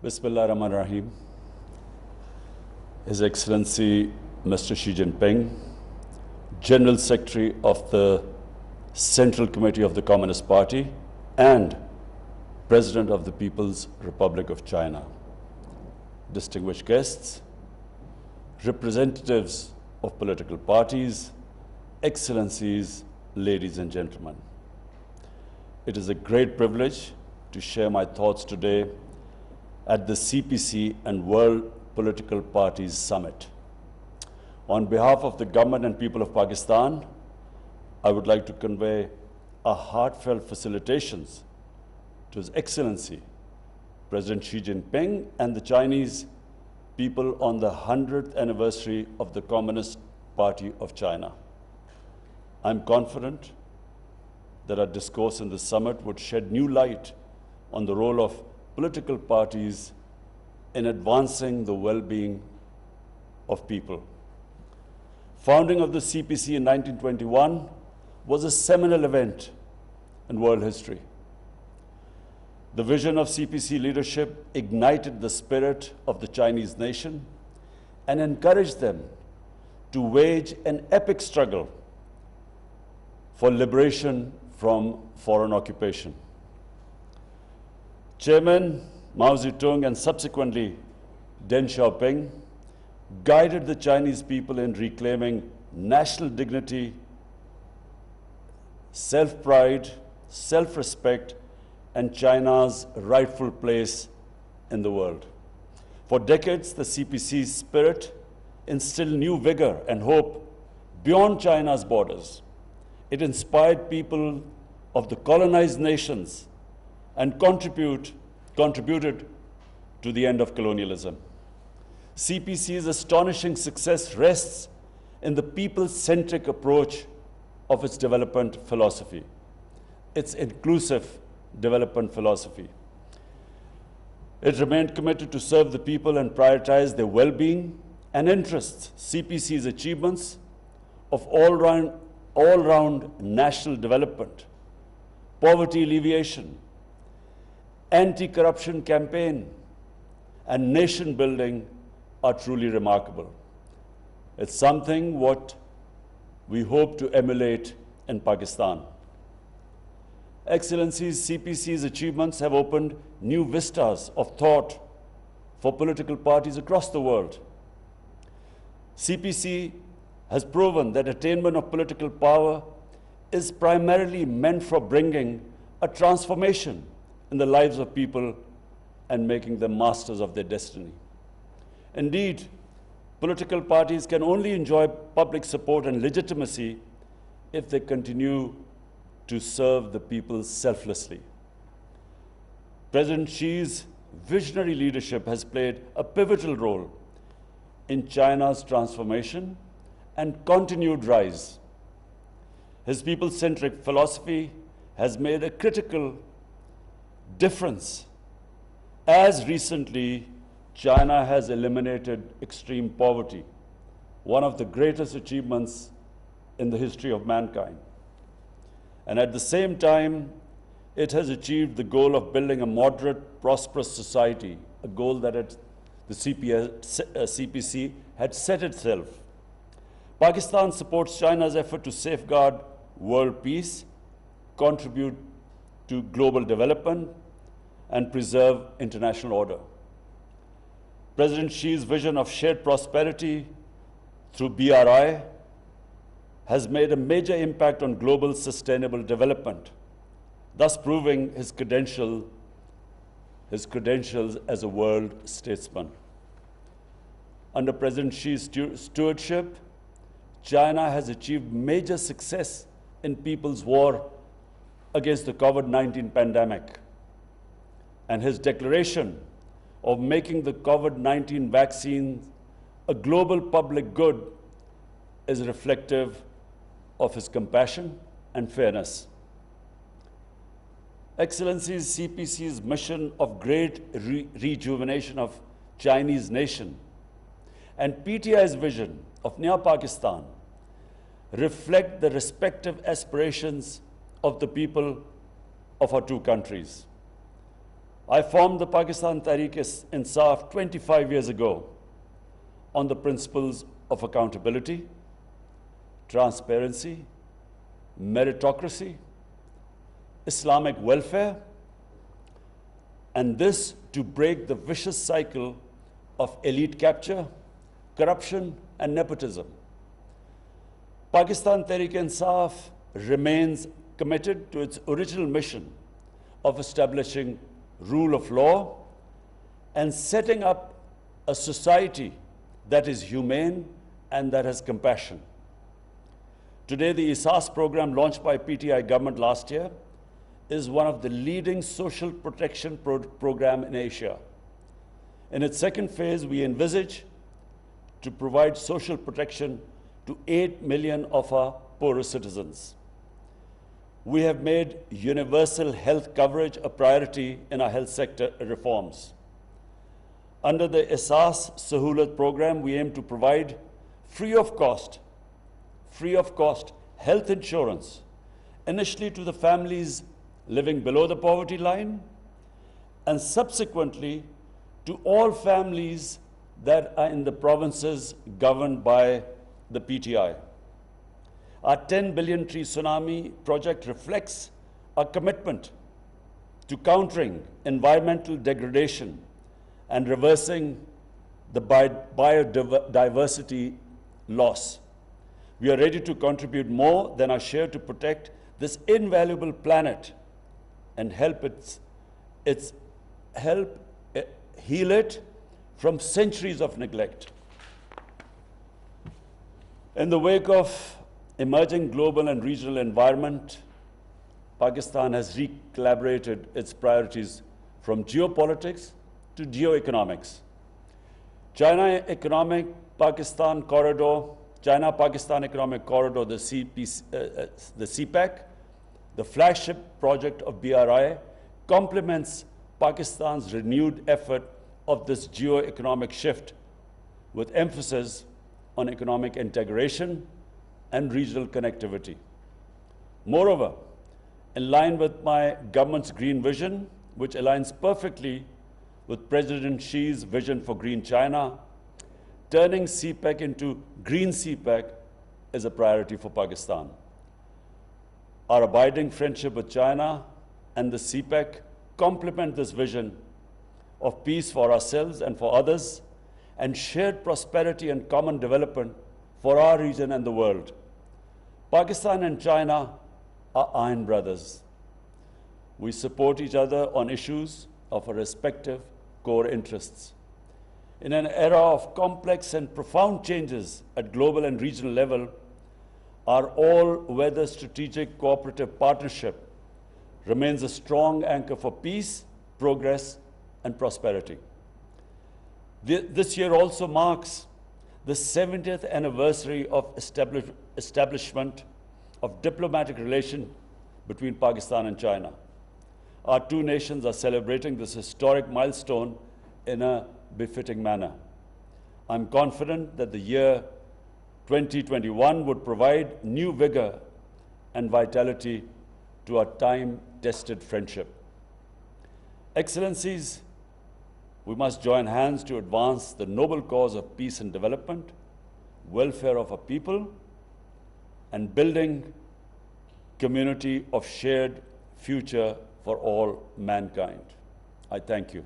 Bismillah Rahman Rahim. His Excellency Mr. Xi Jinping, General Secretary of the Central Committee of the Communist Party and President of the People's Republic of China, distinguished guests, representatives of political parties, excellencies, ladies and gentlemen. It is a great privilege to share my thoughts today at the CPC and World Political Parties Summit. On behalf of the government and people of Pakistan, I would like to convey our heartfelt felicitations to His Excellency, President Xi Jinping, and the Chinese people on the 100th anniversary of the Communist Party of China. I'm confident that our discourse in this summit would shed new light on the role of political parties in advancing the well-being of people. Founding of the CPC in 1921 was a seminal event in world history. The vision of CPC leadership ignited the spirit of the Chinese nation and encouraged them to wage an epic struggle for liberation from foreign occupation. Chairman Mao Zedong and subsequently Deng Xiaoping guided the Chinese people in reclaiming national dignity, self-pride, self-respect, and China's rightful place in the world. For decades, the CPC's spirit instilled new vigor and hope beyond China's borders. It inspired people of the colonized nations and contributed to the end of colonialism. CPC's astonishing success rests in the people-centric approach of its development philosophy, its inclusive development philosophy. It remained committed to serve the people and prioritize their well-being and interests. CPC's achievements of all-round national development, poverty alleviation, anti-corruption campaign, and nation building are truly remarkable. It's something what we hope to emulate in Pakistan. Excellencies, CPC's achievements have opened new vistas of thought for political parties across the world. CPC has proven that attainment of political power is primarily meant for bringing a transformation in the lives of people and making them masters of their destiny. Indeed, political parties can only enjoy public support and legitimacy if they continue to serve the people selflessly. President Xi's visionary leadership has played a pivotal role in China's transformation and continued rise. His people-centric philosophy has made a critical difference. As recently, China has eliminated extreme poverty, one of the greatest achievements in the history of mankind. And at the same time, it has achieved the goal of building a moderate, prosperous society, a goal that the CPC had set itself. Pakistan supports China's effort to safeguard world peace, contribute to global development, and preserve international order. President Xi's vision of shared prosperity through BRI has made a major impact on global sustainable development, thus proving his credentials as a world statesman. Under President Xi's stewardship, China has achieved major success in people's war against the COVID-19 pandemic. And his declaration of making the COVID-19 vaccine a global public good is reflective of his compassion and fairness. Excellencies, CPC's mission of great rejuvenation of Chinese nation and PTI's vision of Nea Pakistan reflect the respective aspirations of the people of our two countries. I formed the Pakistan Tehreek-e-Insaf 25 years ago on the principles of accountability, transparency, meritocracy, Islamic welfare, and this to break the vicious cycle of elite capture, corruption, and nepotism. Pakistan Tehreek-e-Insaf remains committed to its original mission of establishing rule of law and setting up a society that is humane and that has compassion. Today, the ISAS program launched by PTI government last year is one of the leading social protection program in Asia. In its second phase, we envisage to provide social protection to 8 million of our poorest citizens. We have made universal health coverage a priority in our health sector reforms. Under the ISAS Sahulat program, we aim to provide free of cost health insurance, initially to the families living below the poverty line, and subsequently to all families that are in the provinces governed by the PTI. Our 10 billion tree tsunami project reflects our commitment to countering environmental degradation and reversing the biodiversity loss. We are ready to contribute more than our share to protect this invaluable planet and help heal it from centuries of neglect. In the wake of emerging global and regional environment, Pakistan has recalibrated its priorities from geopolitics to geoeconomics. China-Pakistan Economic Corridor, the CPC, the CPEC, the flagship project of BRI, complements Pakistan's renewed effort of this geo-economic shift with emphasis on economic integration and regional connectivity. Moreover, in line with my government's green vision, which aligns perfectly with President Xi's vision for Green China, turning CPEC into Green CPEC is a priority for Pakistan. Our abiding friendship with China and the CPEC complement this vision of peace for ourselves and for others, and shared prosperity and common development for our region and the world. Pakistan and China are iron brothers. We support each other on issues of our respective core interests. In an era of complex and profound changes at global and regional level, our all-weather strategic cooperative partnership remains a strong anchor for peace, progress, and prosperity. This year also marks the 70th anniversary of establishment of diplomatic relations between Pakistan and China. Our two nations are celebrating this historic milestone in a befitting manner. I'm confident that the year 2021 would provide new vigor and vitality to our time-tested friendship. Excellencies, we must join hands to advance the noble cause of peace and development, welfare of our people, and building community of shared future for all mankind. I thank you.